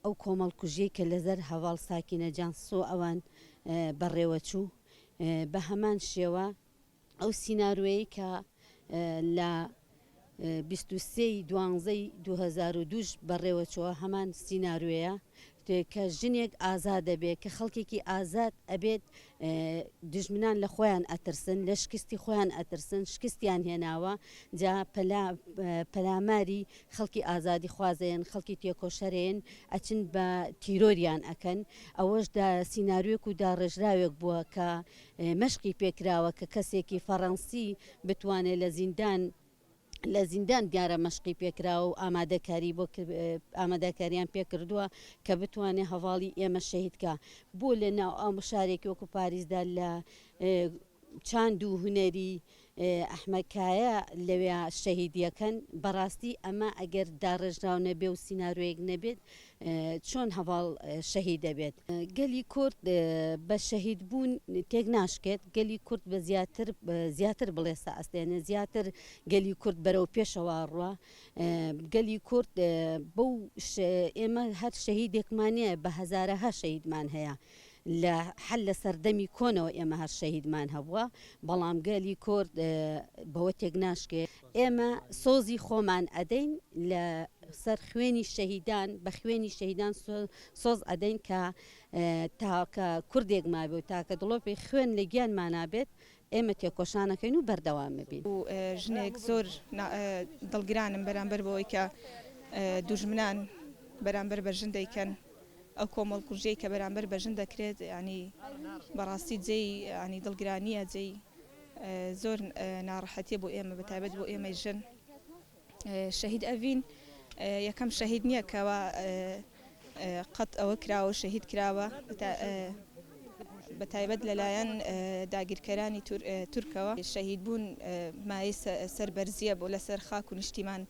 ئەو کۆمەڵکوژیەی کە لەزەر هەواڵ ساکینە جانسۆ ئەوان بەڕێوەچوو بە هەمان شێوە ئەو سیناروەیە کە لە 23/12/2002 بەڕێوەچووە هەمان سیناروەیە کە ژنێک ئازاد دەبێت کە خەڵکێکی ئازاد ئەبێت دژمنان لە خۆیان ئەترسن لە شکستی خۆیان ئەترسن شکستیان هێناوە جا پەلاماری خەڵکی ئازادی خوازەیەن خەڵکی تێکۆشەرێن ئەچن بە تیرۆریان ئەکەن ئەوەش سیناروێک و داڕێژراوێک بووە کە مەشقی پێکراوە کە کەسێکی فەڕەنسی بتوانێت لە زیندان دیارە مەشقی پێکراوە و ئامادەکاریان پێکردووە کە بتوانێت هەواڵی ئێمە شەهیدکە بۆ لە ناو ئەو شارێکی وەکو پاریسدا لە چاند و هونەری ئەحمەدکایە لەوێ شەهیدیەکەن بەڕاستی ئەمە ئەگەر داڕێژراو نەبێ و سیناروەیەک نەبێت چۆن هەواڵ شەهید دەبێت گەلی کورد بە شەهیدبوون تێک ناشکێت گەلی کورد بە زیاتر بڵێسە ئەستێنێ زیاتر گەلی کورد بەرەو پێشەوە ڕوە گەلی کورد بەو ئێمە هەر شەهیدێکمانەیە بە هەزارەها شەهیدمان هەیە لە حل لە سەردەمی کۆنەوە ئێمە هەر شەهیدمان هەبووە بەڵام گەلی کورد بەوە تێک ناشکێ ئێمە سۆزی خۆمان ئەدەین لە سەر خوێنی شەهیدان بە خوێنی شەهیدان سۆز ئەدەین کە تاکە کوردێک مابێ و تاکە دڵۆپی خوێن لە گیانمانابێت ئێمە تێکۆشانەکەین و بەردەوام بین و ژنێک زۆر دڵگرانم بەرامبەر بەوەی کە دوژمنان بەرامبەر بەژن دەیکەن ئەو کۆمەڵکوژەی کە بەرامبەر بەژن دەکرێت ینی بەڕاستی جێی ینی دڵگرانیە جێی زۆر ناڕەحەتیە بۆ ئێمە بەتایبەت بۆ ئێمەی ژن شەهید ئەڤین یەکەم شەهید نییە کەەوە قەت ئەوە کراوە شەهید کراوە بەتایبەت لەلایەن داگیرکەرانی تورکەوە شەهید بوون مای سەربەرزیە بۆ لەسەر خاک و نیشتیمان